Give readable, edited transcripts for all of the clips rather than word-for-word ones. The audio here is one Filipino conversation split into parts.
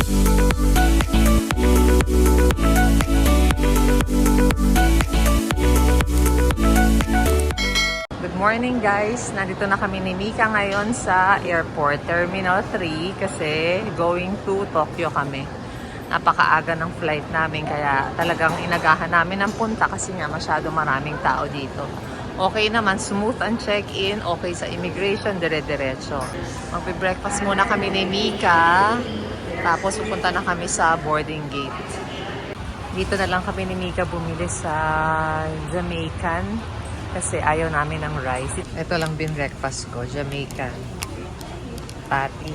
Good morning guys! Nandito na kami ni Mika ngayon sa airport, Terminal 3 kasi going to Tokyo kami. Napakaaga ng flight namin kaya talagang inagahan namin ang punta kasi nga masyado maraming tao dito. Okay naman, smooth ang check-in, okay sa immigration, dire-diretso. Magbe-breakfast muna kami ni Mika, tapos pupunta na kami sa boarding gate. Dito na lang kami ni Mika bumili sa Jamaican kasi ayaw namin ng rice. Ito lang din breakfast ko, Jamaican patty.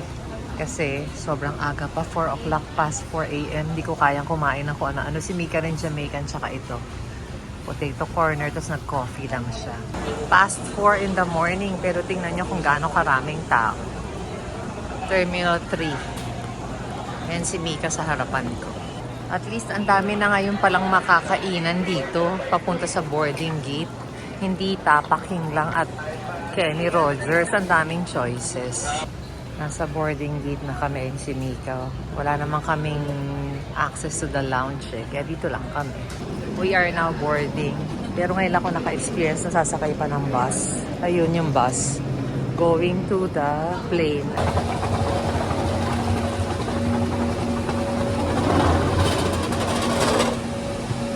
Kasi sobrang aga pa, 4 o'clock past 4 a.m. Hindi ko kayang kumain ng kung ano-ano. Si Mika rin Jamaican, tsaka ito. Potato corner, tapos nag-coffee lang siya. Past 4 in the morning, pero tingnan nyo kung gaano karaming tao. Terminal 3. Ayan si Mika sa harapan ko. At least ang dami na ngayon palang makakainan dito, papunta sa boarding gate. Hindi Tapaking lang at Kenny Rogers. Ang daming choices. Nasa boarding gate na kami si Mika. Wala naman kaming access to the lounge eh. Kaya dito lang kami. We are now boarding. Pero ngayon ako naka-experience na sasakay pa ng bus. Ayun yung bus. Going to the plane.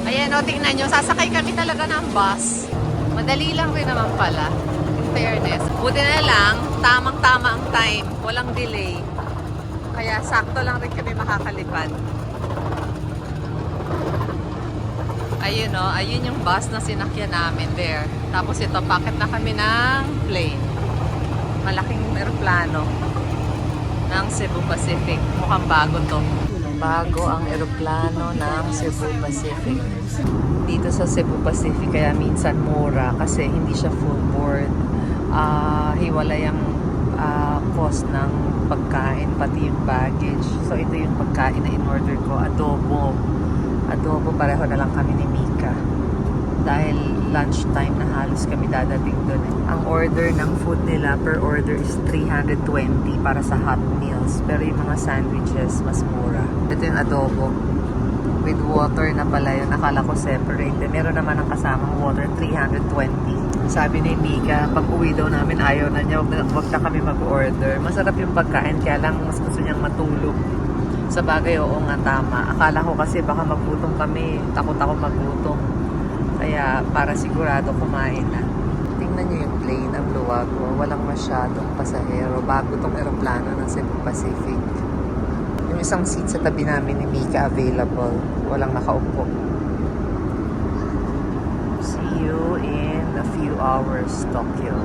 Ayan o, tingnan nyo. Sasakay kami talaga ng bus. Madali lang rin naman pala. In fairness. Buti na lang, tamang-tama ang time. Walang delay. Kaya sakto lang rin kami makakalipad. Ayun o, ayun yung bus na sinakyan namin there. Tapos ito, packet na kami ng plane. Malaking eroplano ng Cebu Pacific. Mukhang bago to. Bago ang eroplano ng Cebu Pacific. Dito sa Cebu Pacific kaya minsan mura kasi hindi siya full board. Hiwalay ang cost ng pagkain pati yung baggage. So ito yung pagkain na in-order ko, adobo. Adobo, pareho na lang kami ni Mika. Dahil lunchtime na halos kami dadating doon. Ang order ng food nila per order is 320 para sa hot meals. Pero yung mga sandwiches mas mura. Ito yung adobo. With water na pala yun. Akala ko separate. Meron naman ang kasamang water, 320. Sabi ni Mika, pag uwi daw namin ayaw na niya, wag na kami mag-order. Masarap yung pagkain, kaya lang mas gusto niyang matulog. Sa bagay, oo nga, tama. Akala ko kasi baka magutom kami. Takot ako magutom. Kaya para sigurado kumain na. Tingnan niyo yung plane, ang luwag. Walang masyadong pasahero. Bago tong eroplano ng Cebu Pacific. Yung isang seat sa tabi namin ni Mika available. Walang nakaupo. See you in a few hours, Tokyo.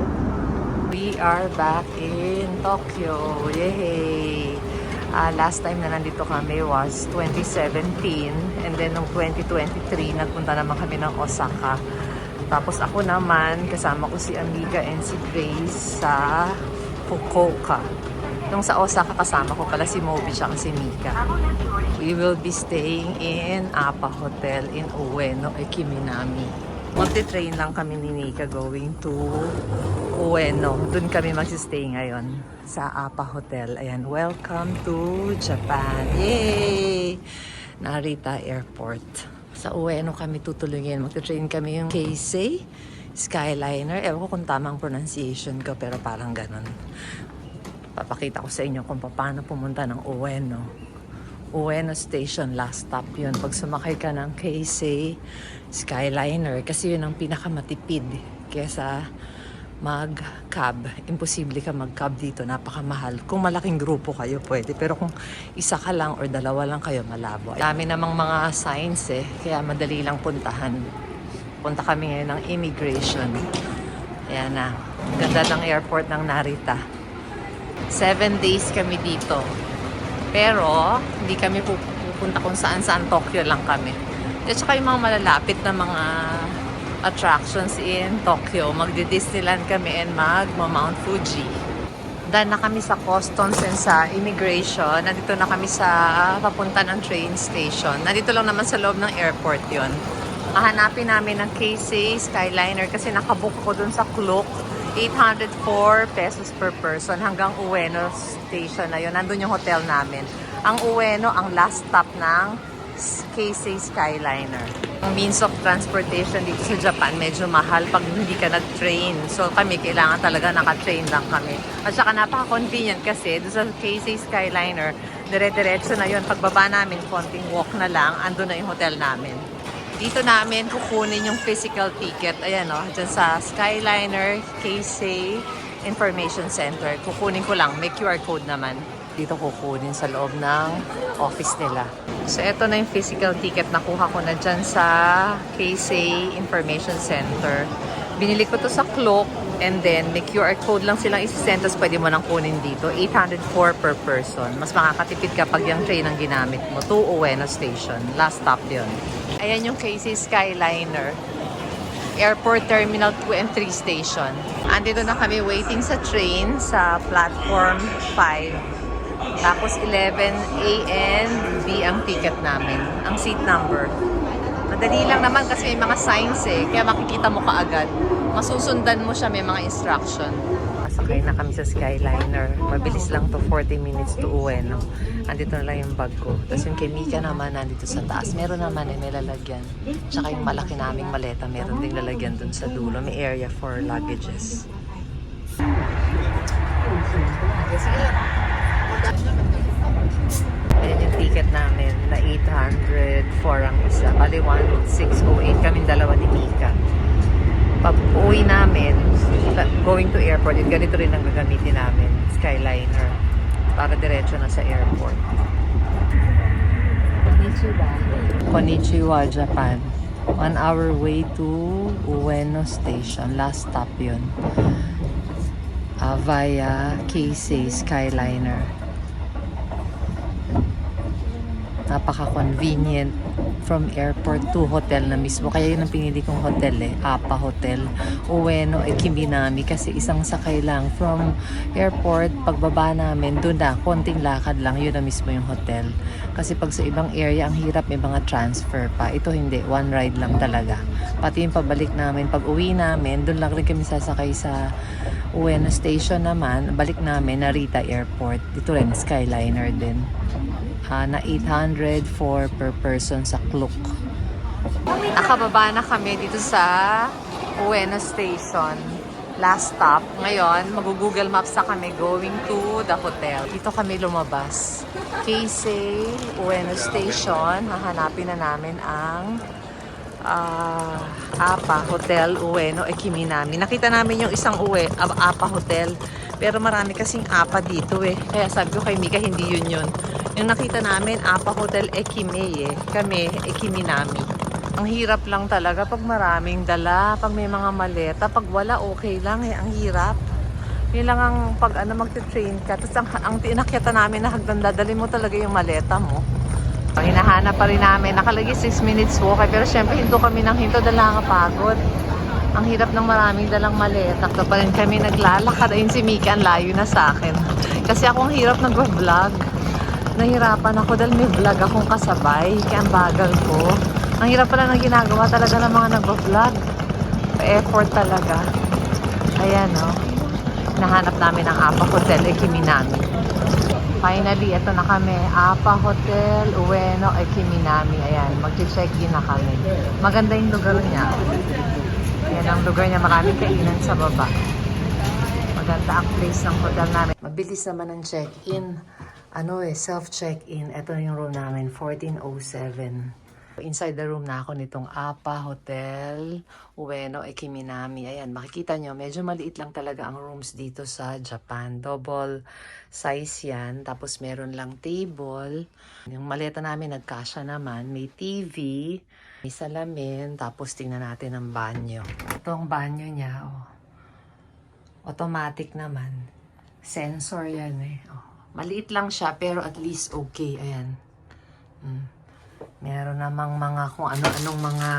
We are back in Tokyo. Yay! Last time na nandito kami was 2017. And then noong 2023, nagpunta naman kami ng Osaka. Tapos ako naman, kasama ko si Amiga and si Grace sa Fukuoka. Nung sa Osaka, kasama ko pala si Moby at si Mika. We will be staying in Appa Hotel in Ueno, Ekiminami. Multi-train lang kami ni Mika going to Ueno. Doon kami magsistay ngayon sa Appa Hotel. Ayan, welcome to Japan. Yay! Narita Airport. Sa Ueno kami tutulungin. Magti-train kami yung Keisei Skyliner. Ewan ko kung tamang pronunciation ko, pero parang ganun. Papakita ko sa inyo kung paano pumunta ng Ueno. Ueno Station, last stop yun. Pag sumakay ka ng Keisei Skyliner, kasi yun ang pinakamatipid kesa mag-cab. Imposible ka mag-cab dito, napakamahal. Kung malaking grupo kayo, pwede. Pero kung isa ka lang or dalawa lang kayo, malabo. Dami namang mga signs kaya madali lang puntahan. Punta kami ngayon ng immigration. Ayan na. Ganda ng airport ng Narita. 7 days kami dito. Pero, hindi kami pupunta kung saan-saan. Tokyo lang kami. At saka yung mga malalapit na mga attractions in Tokyo. Magdi-Disneyland kami and mag-Mount Fuji. Dahil na kami sa customs and sa immigration. Nandito na kami sa papunta ng train station. Nandito lang naman sa loob ng airport yon. Hahanapin namin ng Keisei Skyliner kasi nakabook ko dun sa Klook. 804 pesos per person hanggang Ueno Station na yun. Nandun yung hotel namin. Ang Ueno, ang last stop ng Keisei Skyliner. Ang means of transportation dito sa Japan, medyo mahal pag hindi ka nag-train. So kami, kailangan talaga naka-train lang kami. At saka napaka-convenient kasi doon sa Keisei Skyliner, dire-diretso na yun. Pagbaba namin, konting walk na lang, ando na yung hotel namin. Dito namin kukunin yung physical ticket. Ayan o, dyan sa Skyliner Keisei Information Center. Kukunin ko lang, may QR code naman. Dito kukunin sa loob ng office nila. So, ito na yung physical ticket. Nakuha ko na dyan sa Keisei Information Center. Binili ko to sa Klook and then may QR code lang silang isi-send tapos pwede mo nang kunin dito. 804 per person. Mas makakatipid kapag yung train ang ginamit mo to Ueno Station. Last stop yun. Ayan yung Keisei Skyliner. Airport Terminal 2 and 3 Station. Andito na kami waiting sa train sa platform 5. Tapos 11 A and B ang ticket namin. Ang seat number. Madali lang naman kasi may mga signs eh. Kaya makikita mo kaagad. Masusundan mo siya, may mga instruction. Masakay na kami sa Skyliner. Mabilis lang to, 40 minutes to Ueno. Andito na lang yung bag ko. Tapos yung kay Mika naman nandito sa taas. Meron naman eh, may lalagyan. Tsaka yung malaki naming maleta, meron ding lalagyan dun sa dulo. May area for luggages. Ayan yung ticket namin na 804 ang isa. Bali 1608 kaming dalawa ni Mika. Pag uwi namin, going to airport, yung ganito rin ang gagamitin namin, Skyliner. Para diretso na sa airport. Konnichiwa. Konnichiwa, Japan. 1 hour way to Ueno Station. Last stop yun. Via Keisei Skyliner. Napaka-convenient from airport to hotel na mismo. Kaya yun ang pinili kong hotel eh. APA Hotel. Ueno Ekiminami. Kasi isang sakay lang from airport. Pagbaba namin, doon na. Konting lakad lang. Yun na mismo yung hotel. Kasi pag sa ibang area, ang hirap may mga transfer pa. Ito hindi. One ride lang talaga. Pati yung pabalik namin. Pag uwi namin, doon lang rin kami sasakay sa Ueno Station naman. Balik namin Narita Airport. Dito rin, Skyliner din. Na 804 per person sa Klook. Nakababa na kami dito sa Ueno Station. Last stop. Ngayon, mag-Google Maps na kami going to the hotel. Dito kami lumabas. Keisei Ueno Station. Hahanapin na namin ang APA Hotel Ueno Ekiminami. Nakita namin yung isang APA Hotel. Pero marami kasing APA dito eh. Kaya sabi ko kay Mika, hindi yun. Yung nakita namin, APA Hotel Ekimei eh. Kami, Ekiminami. Ang hirap lang talaga pag maraming dala, pag may mga maleta. Pag wala, okay lang eh. Ang hirap. Yun lang ang pag magte-train ka. Tapos ang tinakyata namin na hagdan, dadali mo talaga yung maleta mo. Hinahanap pa rin namin. Nakalagay 6 minutes walk. Pero syempre, hinto kami ng hinto. Dala nga pagod. Ang hirap ng maraming dalang maleta. Ito pa rin kami naglalakad. Ayun si Mika, ang layo na sa akin. Kasi ako ang hirap nag-vlog. Nahirapan ako dahil may vlog akong kasabay. Kaya ang bagal ko. Ang hirap pala ng ginagawa talaga ng mga nag-vlog. Effort talaga. Ayan o. Nahanap namin ang APA Hotel Ekiminami. Finally, ito na kami. APA Hotel Ueno Ekiminami. Ayan, mag-check-in na kami. Maganda yung lugar niya. Ayan ang lugar niya. Maraming kainan sa baba. Maganda ang place ng hotel namin. Mabilis naman ang check-in. Self-check-in. Ito yung room namin, 1407. Inside the room na ako nitong APA Hotel Ueno Ekiminami. Ayan, makikita nyo, medyo maliit lang talaga ang rooms dito sa Japan. Double size yan. Tapos meron lang table. Yung maleta namin, nagkasya naman. May TV, may salamin. Tapos tingnan natin ang banyo. Ito ang banyo niya. Oh. Automatic naman. Sensor yan eh. Oh. Maliit lang siya pero at least okay. Ayan. Meron namang mga kung ano-anong mga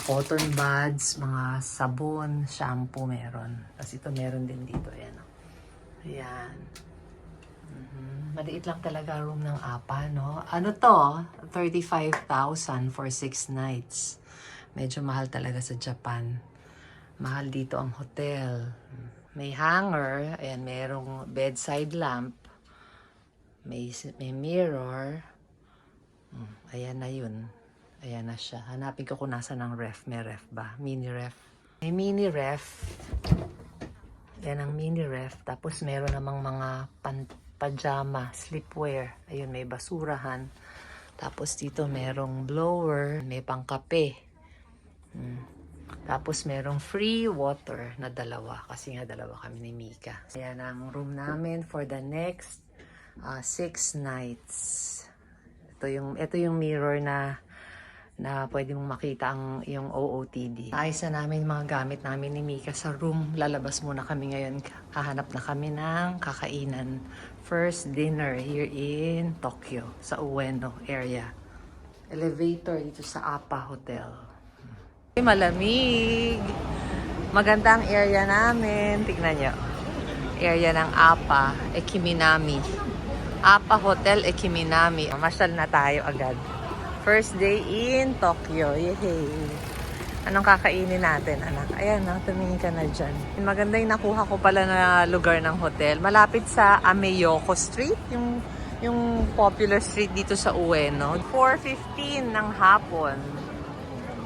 cotton buds, mga sabon, shampoo meron. Tapos ito meron din dito. Ayan. Ayan. Maliit lang talaga room ng APA, no? Ano to? 35,000 for 6 nights. Medyo mahal talaga sa Japan. Mahal dito ang hotel. May hanger. Ayan, merong bedside lamp. May mirror. Ayan na yun. Ayan na siya. Hanapin ko kung nasa ng ref. May ref ba? Mini ref. May mini ref. Yan ang mini ref. Tapos meron namang mga pajama, sleepwear. Ayun, may basurahan. Tapos dito merong blower. May pangkape. Tapos merong free water na dalawa. Kasi nga dalawa kami ni Mika. Ayan ang room namin for the next 6 nights. Ito yung mirror na pwede mong makita yung OOTD. Ayos na namin mga gamit namin ni Mika sa room. Lalabas muna kami ngayon. Hahanap na kami ng kakainan. First dinner here in Tokyo, sa Ueno area. Elevator dito sa Appa Hotel. Malamig. Maganda ang area namin. Tignan nyo. Area ng Appa, Ekiminami. Appa Hotel, Ekiminami. Masyal na tayo agad. First day in Tokyo. Yehey! Anong kakainin natin, anak? Ayan, tumingin ka na dyan. Maganda yung nakuha ko pala na lugar ng hotel. Malapit sa Ameyoko Street, yung popular street dito sa Ueno. 4:15 ng hapon.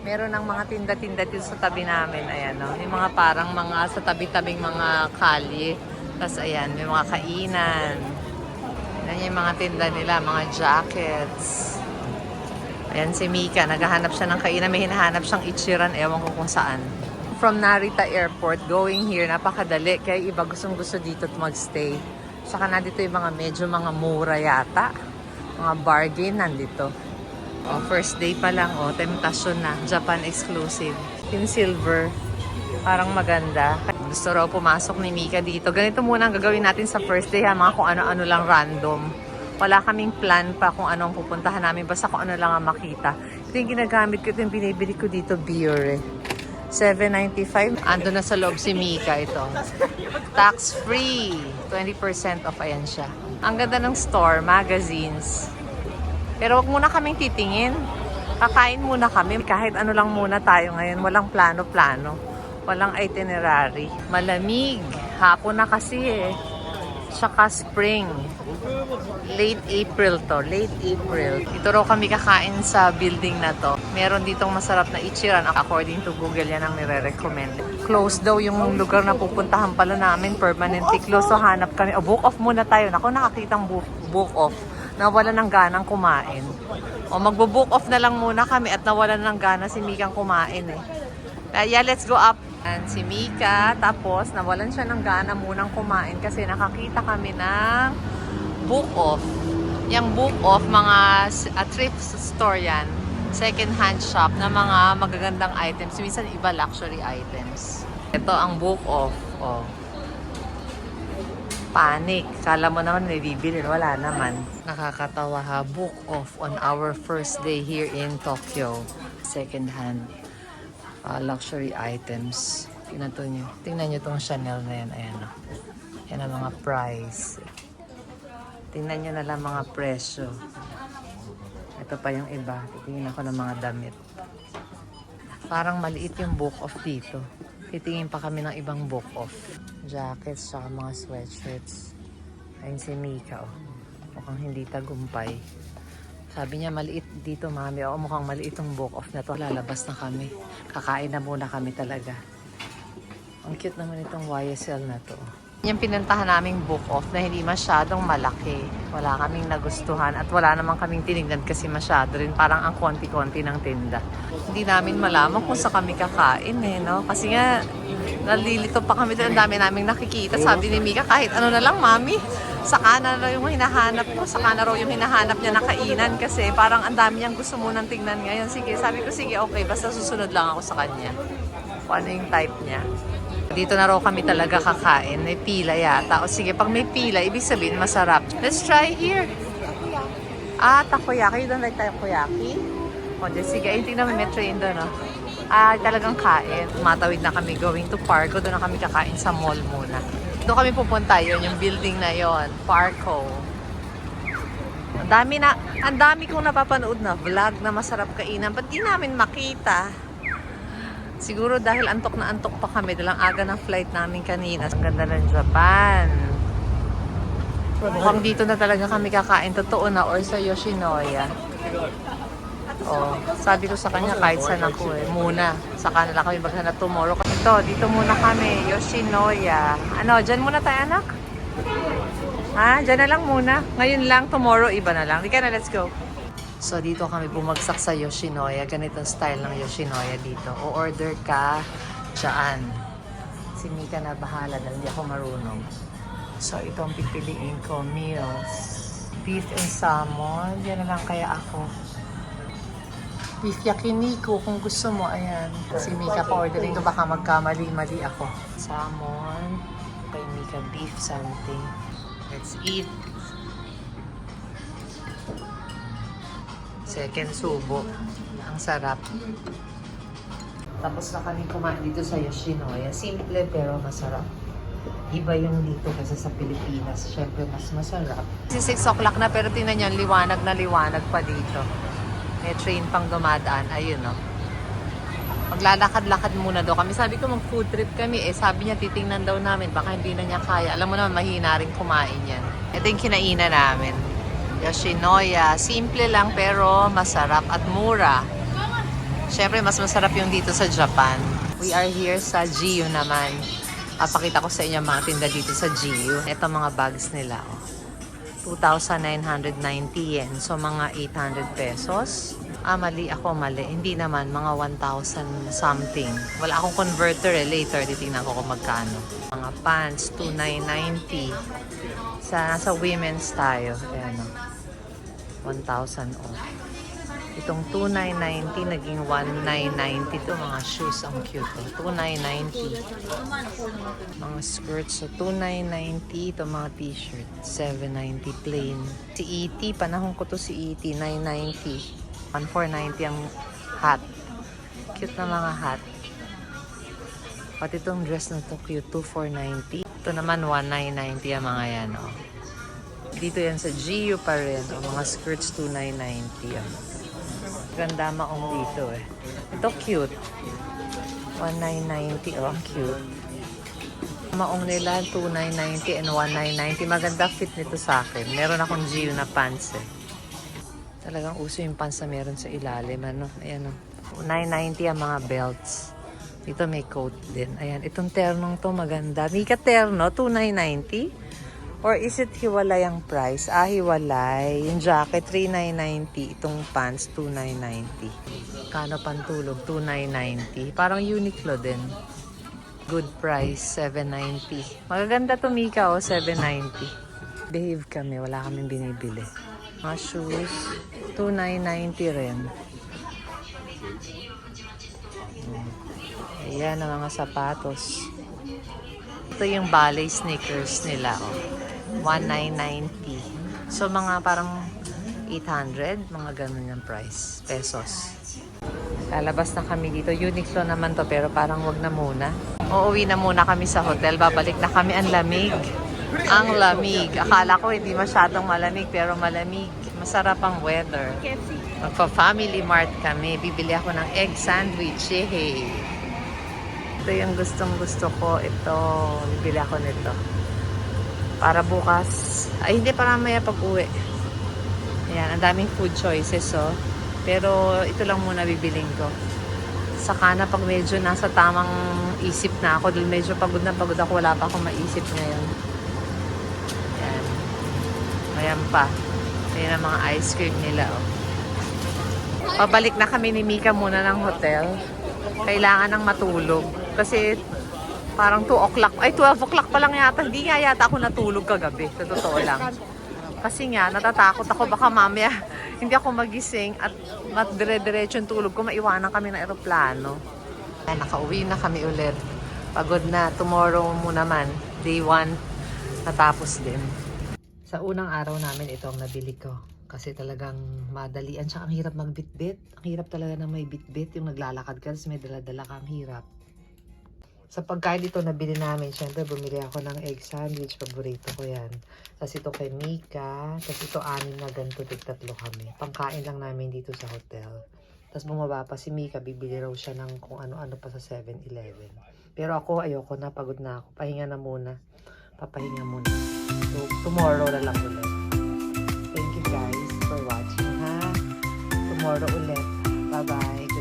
Meron ng mga tinda-tinda dito sa tabi namin. Ayan, no? Yung mga parang mga sa tabi-tabing mga kalye. Tapos ayan, may mga kainan. Ayan yung mga tinda nila, mga jackets. Ayan si Mika, naghahanap siya ng kainan. May hinahanap siyang Ichiran, ewan ko kung saan. From Narita Airport, going here, napakadali. Kaya iba gustong-gusto dito magstay. Saka nandito yung medyo mga mura yata. Mga bargain nandito. First day pa lang, temptasyon na. Japan exclusive. In silver. Parang maganda. Gusto raw pumasok ni Mika dito. Ganito muna ang gagawin natin sa first day, mga kung ano-ano lang random. Wala kaming plan pa kung ano ang pupuntahan namin. Basta kung ano lang ang makita. Ito yung ginagamit ko. Ito yung binibili ko dito, Biore. $7.95. Ando na sa loob si Mika ito. Tax free. 20% off. Ayan siya. Ang ganda ng store, magazines. Pero wag muna kaming titingin. Kakain muna kami. Kahit ano lang muna tayo ngayon. Walang plano-plano. Walang itinerary. Malamig. Hapon na kasi eh. Tsaka spring. Late April to. Late April. Ito raw kami kakain sa building na to. Meron ditong masarap na Ichiran. According to Google, yan ang nire-recommend. Close daw yung lugar na pupuntahan pala namin. Permanently close. So hanap kami. Book off muna tayo. Naku, nakakitang book off. Nawala ng ganang kumain. Magbo-book off na lang muna kami at nawala ng gana si Mikang kumain eh. Kaya let's go up. And si Mika, tapos nawalan siya ng gana munang kumain kasi nakakita kami ng book off. Yung book off, mga thrift store yan. Second hand shop na mga magagandang items. Minsan iba luxury items. Ito ang book off. Panic. Kala mo naman may bibili. Wala naman. Nakakatawa ha. Book off on our first day here in Tokyo. Second hand. Luxury items. Tingnan nyo itong Chanel na yan. Ayan o. Yan ang mga price. Tingnan nyo na lang mga presyo. Ito pa yung iba. Titingin ako ng mga damit. Parang maliit yung book off dito. Titingin pa kami ng ibang book off. Jackets, saka mga sweatshirts. Ayun si Mika o. Mukhang hindi tagumpay. Sabi niya, maliit dito, mami. Mukhang maliit yung book off na to. Lalabas na kami. Kakain na muna kami talaga. Ang cute naman itong YSL na to. Yung pinuntahan naming book off na hindi masyadong malaki. Wala kaming nagustuhan at wala naman kaming tinignan kasi masyado rin. Parang ang konti-konti ng tinda. Hindi namin malaman kung sa kami kakain eh, no? Kasi nga, nalilito pa kami doon. Ang dami naming nakikita. Sabi ni Mika, kahit ano na lang, mami. Saka na raw yung hinahanap ko. Saka na raw yung hinahanap niya na kainan. Kasi parang ang dami niyang gusto munang tingnan ngayon. Sige, sabi ko, sige, okay. Basta susunod lang ako sa kanya. Kung ano yung type niya. Dito na raw kami talaga kakain. May pila yata. O sige, pag may pila, ibig sabihin masarap. Let's try here. Takoyaki. You don't like takoyaki? O, sige. Ay, tingnan mo, may train doon, no? Talagang kain. Matawid na kami going to Parco. Doon na kami kakain sa mall muna. Doon kami pupunta yun, yung building na yon, Parco. Ang dami kong napapanood na vlog na masarap kainan. Ba't di namin makita? Siguro dahil antok na antok pa kami. Dalang aga ng flight namin kanina. Ang ganda ng Japan. Mukhang dito na talaga kami kakain. Totoo na, or sa Yoshinoya. Oh, sabi ko sa kanya kahit saan ako muna. Saka na lang kami maghanap tomorrow. Ito, dito muna kami. Yoshinoya. Ano, dyan muna tayo anak? Ha? Dyan na lang muna. Ngayon lang, tomorrow iba na lang. Di ka na, let's go. So, dito kami bumagsak sa Yoshinoya. Ganitong style ng Yoshinoya dito. O-order ka dyan. Si Mika na bahala dahil hindi ako marunong. So, ito ang pipiliin ko. Meals. Beef and salmon. Yan na lang kaya ako. Beef yakiniku kung gusto mo. Ayan. Si Mika pa-ordering ito. Baka magkamali-mali ako. Salmon. Kay Mika beef something. Let's eat. Second subo. Ang sarap. Tapos na kami kumain dito sa Yoshinoya. Simple pero masarap. Iba yung dito kasi sa Pilipinas. Siyempre mas masarap. Kasi 6 o'clock na pero tingnan nyo, liwanag na liwanag pa dito. May train pang dumadaan. Ayun o. Maglalakad-lakad muna daw kami. Sabi ko mag-food trip kami. Sabi niya titingnan daw namin. Baka hindi na niya kaya. Alam mo naman, mahina rin kumain yan. Ito yung kinainan namin. Yoshinoya. Simple lang pero masarap at mura. Siyempre, mas masarap yung dito sa Japan. We are here sa GU naman. Papakita ko sa inyo mga tinda dito sa GU. Ito mga bags nila. 2,990 yen. So, mga 800 pesos. Mali ako, mali. Hindi naman, mga 1,000 something. Wala akong converter Later, titingnan ko kung magkano. Mga pants, 2,990. Sa women's tayo. Ayan o. 1,000 off. Itong 2,990 naging 1,990 to mga shoes. Ang cute to. 2,990. Mga skirts. So, 2,990 to mga t-shirt. 790 plain. Si E.T. Panahon ko to si E.T. 990. 1,490 ang hat. Cute na mga hat. Pati itong dress na to cute. 2,490. Ito naman 1,990 ang mga yan. Oh. Dito yan sa GU pa rin. O, mga skirts 2,990 yan. Ganda maong dito Ito cute. 1,990. Oh, ang cute. Maong nila 2,990 and 1,990. Maganda fit nito sa akin. Meron akong GU na pants Talagang uso yung pants na meron sa ilalim. Ano? Ayan o. 990 ang mga belts. Dito may coat din. Ayan. Itong ternong to maganda. Mika terno, 2,990. Or is it hiwalay ang price? Hiwalay. Yung jacket, 3,990. Itong pants, 2,990. Kano pantulog? 2,990. Parang Uniqlo din. Good price, 790. Magaganda to Mika, 790. Behave kami, wala kaming binibili. Mga shoes, 2,990 rin. Ayan ang mga sapatos. Ito yung ballet sneakers nila, 1,990. So, mga parang 800, mga ganun yung price, pesos. Lalabas na kami dito. Uniqlo naman to, pero parang wag na muna. Uuwi na muna kami sa hotel. Babalik na kami. Ang lamig. Ang lamig. Akala ko hindi masyadong malamig, pero malamig. Masarap ang weather. Magpa-family mart kami. Bibili ako ng egg sandwich. Yehey! Ito yung gustong gusto ko. Ito. Bibili ako nito. Para bukas. Ay, hindi, para maya pag-uwi. Ayan, ang daming food choices, Pero ito lang muna bibiling ko. Saka na pag medyo nasa tamang isip na ako. Dahil medyo pagod na pagod ako. Wala pa akong maisip ngayon. Ayan. Ayan pa. Ayan ang mga ice cream nila, Pabalik na kami ni Mika muna ng hotel. Kailangan ng matulog. Kasi parang 2 o'clock. Ay, 12 o'clock pa lang yata. Hindi nga yata ako natulog kagabi. Sa totoo lang. Kasi nga, natatakot ako. Baka mamaya hindi ako magising at dire-diretso yung tulog ko. Maiwanan kami ng eroplano. Ay, nakauwi na kami ulit. Pagod na. Tomorrow mo naman. Day 1. Natapos din. Sa unang araw namin, ito ang nabili ko. Kasi talagang madalian. Tsaka ang hirap magbitbit. Ang hirap talaga na may bitbit. Yung naglalakad ka, kasi may dala-dala ka. Ang hirap. Sa pagkain dito nabili namin, syempre bumili ako ng egg sandwich. Paborito ko yan. Tapos ito kay Mika. Tapos ito 6 na ganito. Tig-3 kami. Pangkain lang namin dito sa hotel. Tapos bumaba pa si Mika. Bibili raw siya ng kung ano-ano pa sa 7-Eleven. Pero ako ayoko na. Pagod na ako. Pahinga na muna. papahinga muna. So, tomorrow na lang ulit. Thank you guys for watching, ha? Tomorrow ulit. Bye-bye.